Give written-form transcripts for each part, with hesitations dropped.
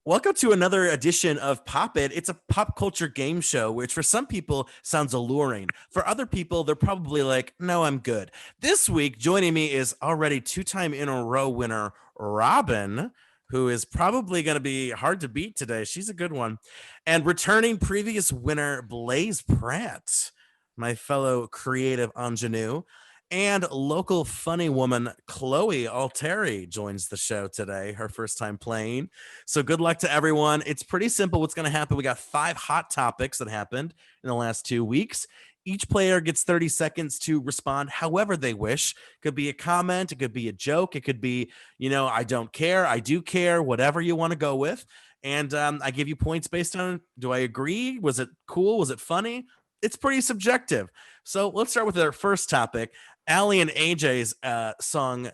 Welcome to another edition of Pop It. It's a pop culture game show, which for some people sounds alluring. For other people, they're probably like, no, I'm good. This week, joining me is already two-time in a row winner, Robin, who is probably going to be hard to beat today. She's a good one. And returning previous winner, Blaze Pratt, my fellow creative ingenue. And local funny woman, Chole Alteri, joins the show today, her first time playing. So good luck to everyone. It's pretty simple what's going to happen. We got 5 hot topics that happened in the last 2 weeks. Each player gets 30 seconds to respond however they wish. Could be a comment, it could be a joke, it could be, I don't care, I do care, whatever you want to go with. And I give you points based on, do I agree? Was it cool? Was it funny? It's pretty subjective. So let's start with our first topic. Aly and AJ's song,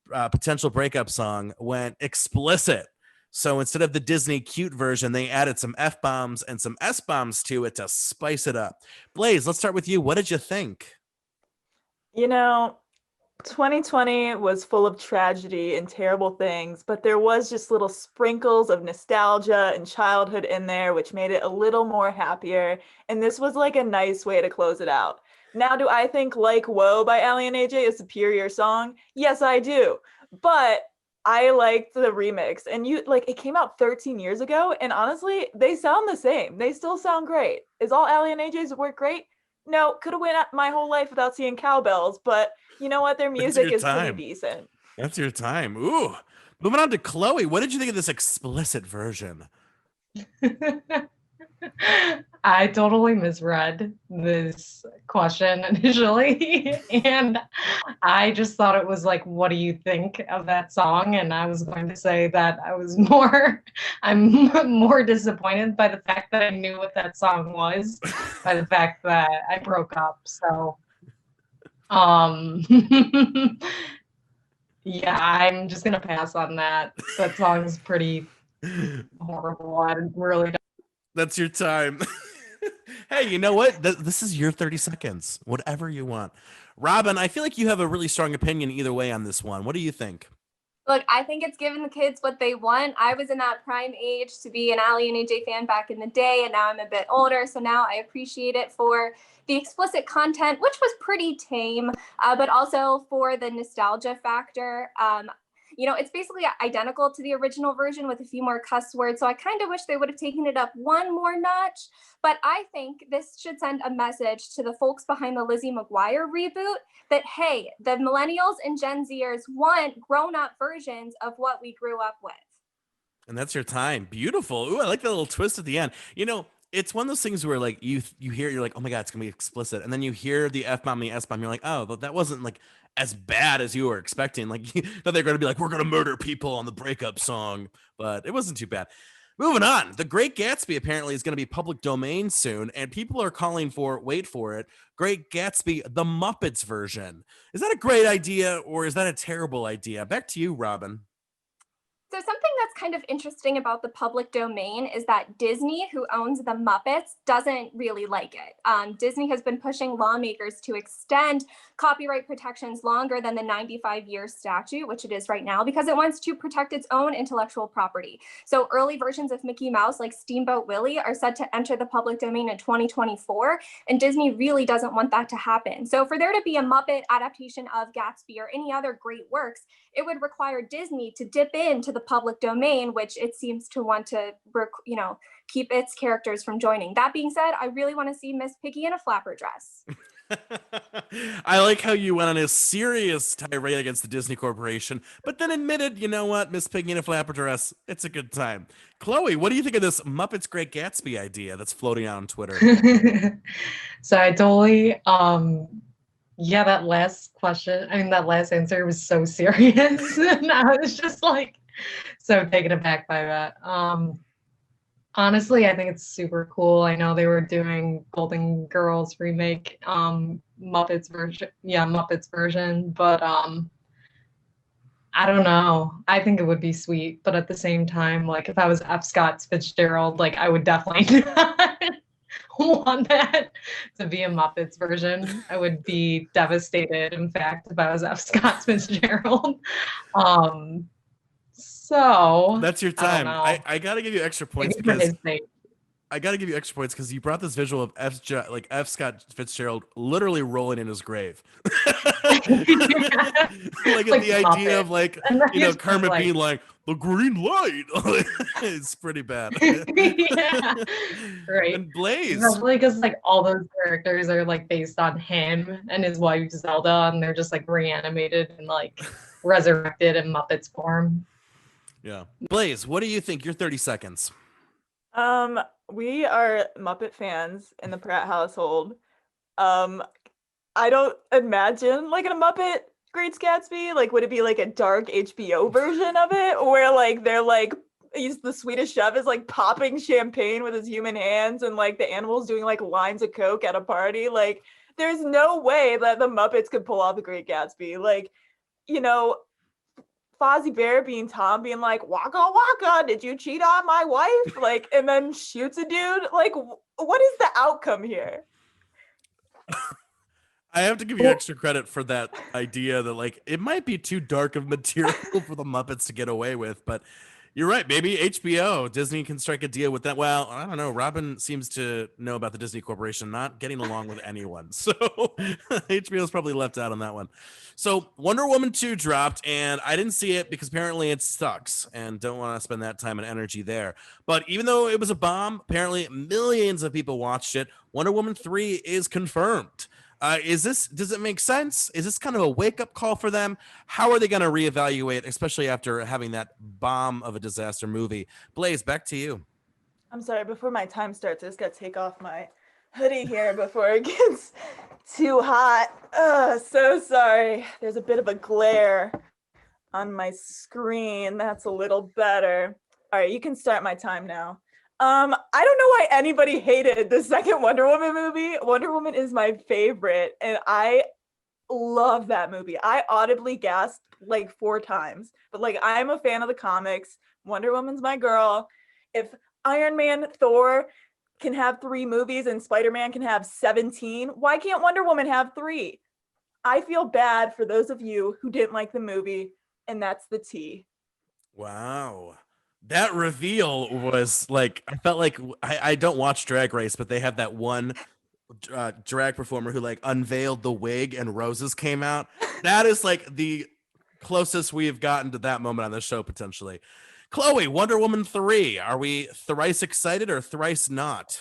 potential breakup song, went explicit. So instead of the Disney cute version, they added some F-bombs and some S-bombs to it to spice it up. Blaze, let's start with you. What did you think? 2020 was full of tragedy and terrible things, but there was just little sprinkles of nostalgia and childhood in there, which made it a little more happier. And this was like a nice way to close it out. Now, do I think Like Whoa by Aly and AJ is a superior song? Yes, I do. But I liked the remix. And it came out 13 years ago. And honestly, they sound the same. They still sound great. Is all Aly and AJ's work great? No, could have went my whole life without seeing cowbells, but you know what? Their music is pretty decent. That's your time. Ooh. Moving on to Chole. What did you think of this explicit version? I totally misread this question initially, and I just thought it was like, what do you think of that song? And I was going to say that I'm more disappointed by the fact that I knew what that song was, by the fact that I broke up. So, yeah, I'm just gonna pass on that. That song's pretty horrible. I really don't. That's your time. Hey, you know what? This is your 30 seconds. Whatever you want. Robin, I feel like you have a really strong opinion either way on this one. What do you think? Look, I think it's giving the kids what they want. I was in that prime age to be an Aly and AJ fan back in the day, and now I'm a bit older, so now I appreciate it for the explicit content, which was pretty tame, but also for the nostalgia factor. It's basically identical to the original version with a few more cuss words. So I kind of wish they would have taken it up one more notch. But I think this should send a message to the folks behind the Lizzie McGuire reboot that, hey, the millennials and Gen Zers want grown-up versions of what we grew up with. And that's your time. Beautiful. Ooh, I like that little twist at the end. It's one of those things where like you hear, you're like, oh my God, it's gonna be explicit. And then you hear the F-bomb, the S-bomb, you're like, oh, but that wasn't like as bad as you were expecting. Like that they're gonna be like, we're gonna murder people on the breakup song, but it wasn't too bad. Moving on, The Great Gatsby apparently is going to be public domain soon, and people are calling for, wait for it, Great Gatsby, the Muppets version. Is that a great idea or is that a terrible idea? Back to you, Robin. So something that's kind of interesting about the public domain is that Disney, who owns the Muppets, doesn't really like it. Disney has been pushing lawmakers to extend copyright protections longer than the 95-year statute, which it is right now, because it wants to protect its own intellectual property. So early versions of Mickey Mouse, like Steamboat Willie, are set to enter the public domain in 2024, and Disney really doesn't want that to happen. So for there to be a Muppet adaptation of Gatsby or any other great works, it would require Disney to dip into the public domain, which it seems to want to, keep its characters from joining. That being said, I really want to see Miss Piggy in a flapper dress. I like how you went on a serious tirade against the Disney Corporation, but then admitted, you know what, Miss Piggy in a flapper dress, it's a good time. Chole, what do you think of this Muppets Great Gatsby idea that's floating out on Twitter? So I totally, that last answer was so serious. And I was just like, so taken aback by that. Honestly, I think it's super cool. I know they were doing Golden Girls remake, Muppets version, but I don't know. I think it would be sweet, but at the same time, like if I was F. Scott Fitzgerald, like I would definitely not want that to be a Muppets version. I would be devastated, in fact, if I was F. Scott Fitzgerald. So That's your I don't time. know. I gotta give you extra points Maybe for because his sake. I gotta give you extra points because you brought this visual of F. Scott Fitzgerald literally rolling in his grave. Like at Like the idea Muppet. of like, And then you know, he's Kermit like, being like, the green light. It's pretty bad. yeah, right. And Blaze. Especially because like all those characters are like based on him and his wife Zelda, and they're just like reanimated and like resurrected in Muppets form. Yeah. Blaze, what do you think? Your 30 seconds. We are Muppet fans in the Pratt household. I don't imagine like a Muppet Great Gatsby. Like, would it be like a dark HBO version of it, where like they're like the Swedish chef is like popping champagne with his human hands, and like the animals doing like lines of coke at a party? Like, there's no way that the Muppets could pull off a Great Gatsby. Like, you know, Fozzie Bear being Tom, being like, "Waka waka, did you cheat on my wife?" Like, and then shoots a dude. Like, what is the outcome here? I have to give you extra credit for that idea that like it might be too dark of material for the Muppets to get away with, but you're right. Maybe HBO, Disney can strike a deal with that. Well, I don't know. Robin seems to know about the Disney Corporation not getting along with anyone, so HBO is probably left out on that one. So Wonder Woman 2 dropped, and I didn't see it because apparently it sucks, and don't want to spend that time and energy there. But even though it was a bomb, apparently millions of people watched it. Wonder Woman 3 is confirmed. Does it make sense? Is this kind of a wake-up call for them? How are they going to reevaluate, especially after having that bomb of a disaster movie? Blaze, back to you. I'm sorry, before my time starts, I just gotta take off my hoodie here before it gets too hot. So sorry. There's a bit of a glare on my screen. That's a little better. All right, you can start my time now. I don't know why anybody hated the second Wonder Woman movie. Wonder Woman is my favorite, and I love that movie. I audibly gasped like 4 times, but like I'm a fan of the comics. Wonder Woman's my girl. If Iron Man, Thor can have 3 movies and Spider-Man can have 17, why can't Wonder Woman have 3? I feel bad for those of you who didn't like the movie, and that's the tea. Wow. That reveal was like, I felt like I don't watch Drag Race, but they have that one drag performer who like unveiled the wig and roses came out. That is like the closest we've gotten to that moment on the show potentially. Chloe, Wonder Woman 3. Are we thrice excited or thrice not?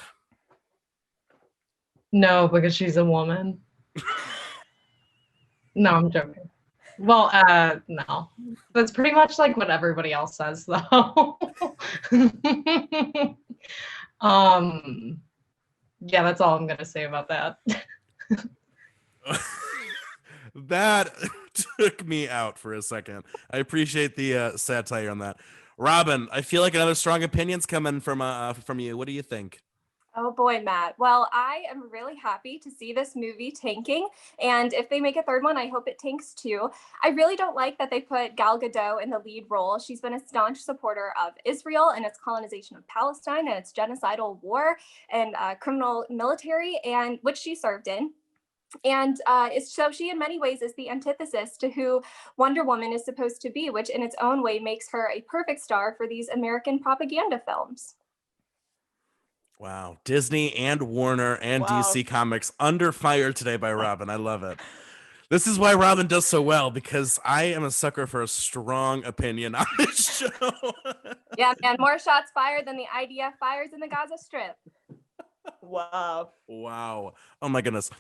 No, because she's a woman. No, I'm joking. Well, no. That's pretty much like what everybody else says, though. Yeah, that's all I'm gonna say about that. That took me out for a second. I appreciate the satire on that. Robin, I feel like another strong opinion's coming from you. What do you think? Oh boy, Matt. Well, I am really happy to see this movie tanking. And if they make a third one, I hope it tanks too. I really don't like that they put Gal Gadot in the lead role. She's been a staunch supporter of Israel and its colonization of Palestine and its genocidal war and criminal military, and which she served in. And so she, in many ways, is the antithesis to who Wonder Woman is supposed to be, which in its own way makes her a perfect star for these American propaganda films. Wow. Disney and Warner and Wow. DC Comics under fire today by Robin. I love it. This is why Robin does so well, because I am a sucker for a strong opinion on this show. Yeah, man, more shots fired than the IDF fires in the Gaza Strip. Wow. Wow. Oh my goodness.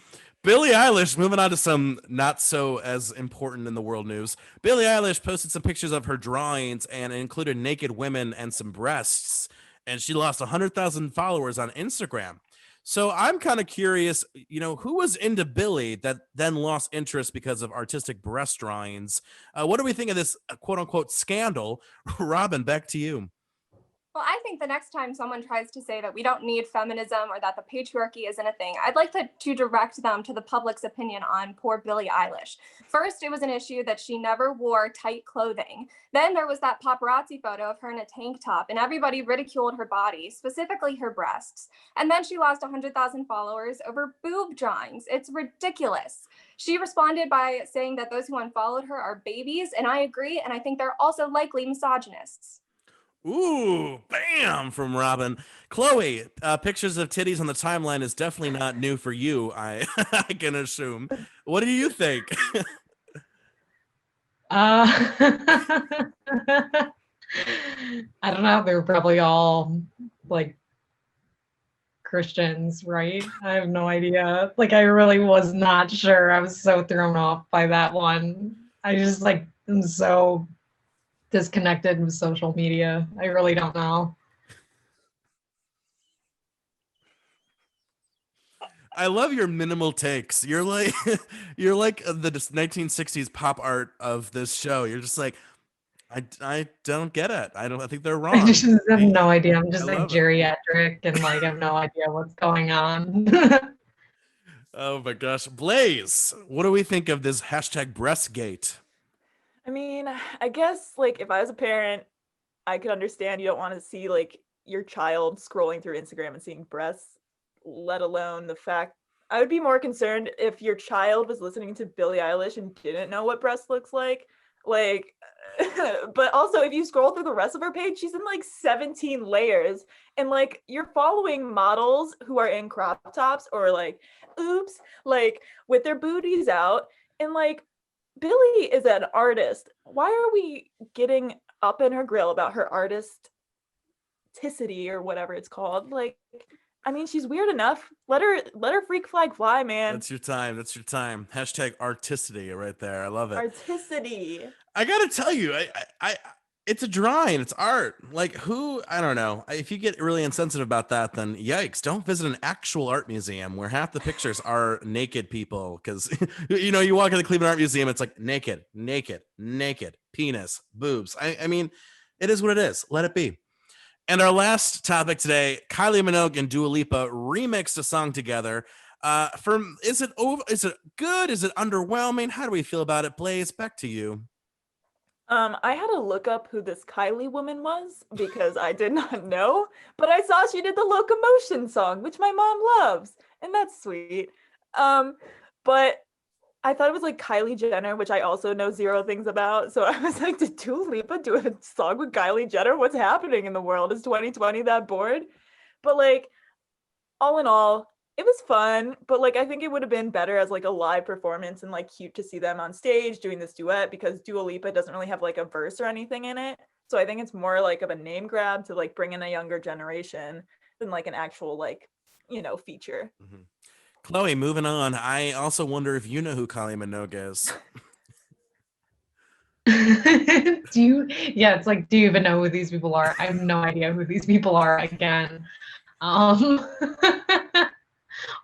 Billie Eilish, moving on to some not so as important in the world news. Billie Eilish posted some pictures of her drawings and it included naked women and some breasts. And she lost 100,000 followers on Instagram. So I'm kind of curious, who was into Billie that then lost interest because of artistic breast drawings? What do we think of this quote unquote scandal? Robin, back to you. Well, I think the next time someone tries to say that we don't need feminism or that the patriarchy isn't a thing, I'd like to direct them to the public's opinion on poor Billie Eilish. First, it was an issue that she never wore tight clothing. Then there was that paparazzi photo of her in a tank top, and everybody ridiculed her body, specifically her breasts. And then she lost 100,000 followers over boob drawings. It's ridiculous. She responded by saying that those who unfollowed her are babies, and I agree, and I think they're also likely misogynists. Ooh, bam from Robin. Chloe, pictures of titties on the timeline is definitely not new for you, I I can assume. What do you think? I don't know. They were probably all like Christians, right? I have no idea. Like, I really was not sure. I was so thrown off by that one. I just like am so disconnected with social media. I really don't know. I love your minimal takes. You're like you're like the 1960s pop art of this show. You're just like I don't get it. I think they're I wrong. just have no idea. I'm just I like love it. geriatric and like I have no idea what's going on. Oh my gosh. Blaze, what do we think of this hashtag breastgate? I mean, I guess like if I was a parent, I could understand you don't want to see like your child scrolling through Instagram and seeing breasts, let alone the fact I would be more concerned if your child was listening to Billie Eilish and didn't know what breast looks like. Like, but also if you scroll through the rest of her page, she's in like 17 layers. And like you're following models who are in crop tops or like, oops, like with their booties out. And like Billie is an artist. Why are we getting up in her grill about her artisticity or whatever it's called? Like, I mean, she's weird enough. Let her freak flag fly, man. That's your time. That's your time. Hashtag artisticity right there. I love it. Artisticity. I gotta tell you, it's a drawing, it's art. Like who, I don't know. If you get really insensitive about that, then yikes, don't visit an actual art museum where half the pictures are naked people. Cause you walk in the Cleveland Art Museum, it's like naked, penis, boobs. I mean, it is what it is. Let it be. And our last topic today, Kylie Minogue and Dua Lipa remixed a song together. Is it good? Is it underwhelming? How do we feel about it? Blaze, back to you. I had to look up who this Kylie woman was because I did not know, but I saw she did the Locomotion song, which my mom loves, and that's sweet. But I thought it was like Kylie Jenner, which I also know zero things about. So I was like, did Dua Lipa do a song with Kylie Jenner? What's happening in the world? Is 2020 that bored? But like, all in all, it was fun, but like I think it would have been better as like a live performance and like cute to see them on stage doing this duet because Dua Lipa doesn't really have like a verse or anything in it. So I think it's more like of a name grab to like bring in a younger generation than like an actual like, feature. Mm-hmm. Chloe, moving on. I also wonder if you know who Kylie Minogue is. Yeah, it's like, do you even know who these people are? I have no idea who these people are again.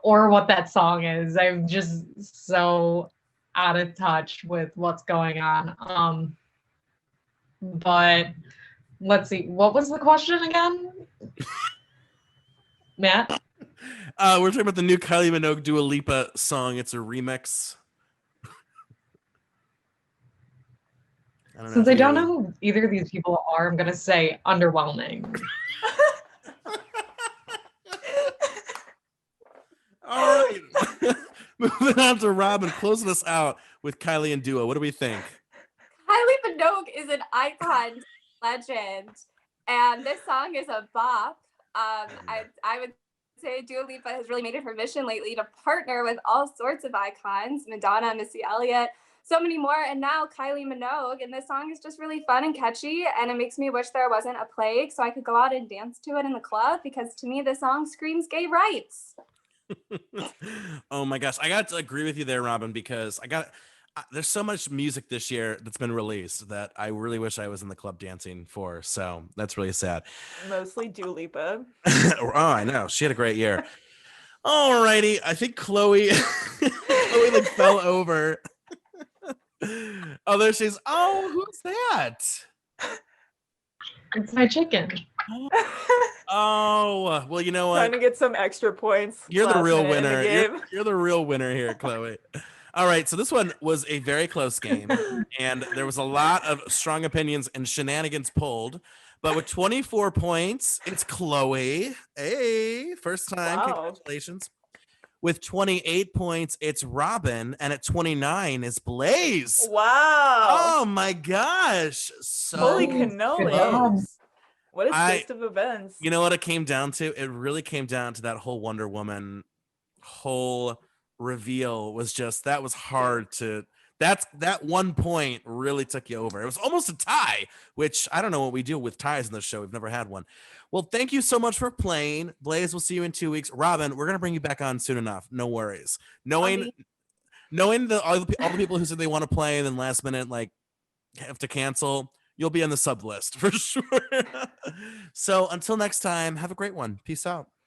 Or what that song is. I'm just so out of touch with what's going on. But let's see. What was the question again? Matt? We're talking about the new Kylie Minogue Dua Lipa song. It's a remix. Since I don't know who either of these people are, I'm going to say underwhelming. All right. Moving on to Robin, closing us out with Kylie and Dua. What do we think? Kylie Minogue is an icon, legend, and this song is a bop. I would say Dua Lipa has really made it her mission lately to partner with all sorts of icons, Madonna, Missy Elliott, so many more, and now Kylie Minogue, and this song is just really fun and catchy, and it makes me wish there wasn't a plague so I could go out and dance to it in the club, because to me this song screams gay rights. Oh my gosh, I got to agree with you there, Robin, because there's so much music this year that's been released that I really wish I was in the club dancing for. So that's really sad. Mostly Dua Lipa. Oh, I know. She had a great year. All righty. I think Chloe like fell over. Oh, there she's. Oh, who's that? It's my chicken. Oh, well, you know Trying what? to get some extra points. You're the last real minute in the winner. game. You're the real winner here, Chloe. All right, so this one was a very close game, and there was a lot of strong opinions and shenanigans pulled. But with 24 points, it's Chloe. Hey, first time. Wow. Congratulations. With 28 points, it's Robin, and at 29 is Blaze. Wow. Oh my gosh. So Holy Good job. cannolis. What a I- twist of events. you know what it came down to? It really came down to that whole Wonder Woman whole reveal was just that was hard to that 1 point really took you over. It was almost a tie, which I don't know what we do with ties in this show. We've never had one. Well, thank you so much for playing. Blaze, we'll see you in 2 weeks. Robin, we're gonna bring you back on soon enough. No worries. Knowing all the people who said they want to play and then last minute like have to cancel, you'll be on the sub list for sure. So until next time, have a great one. Peace out.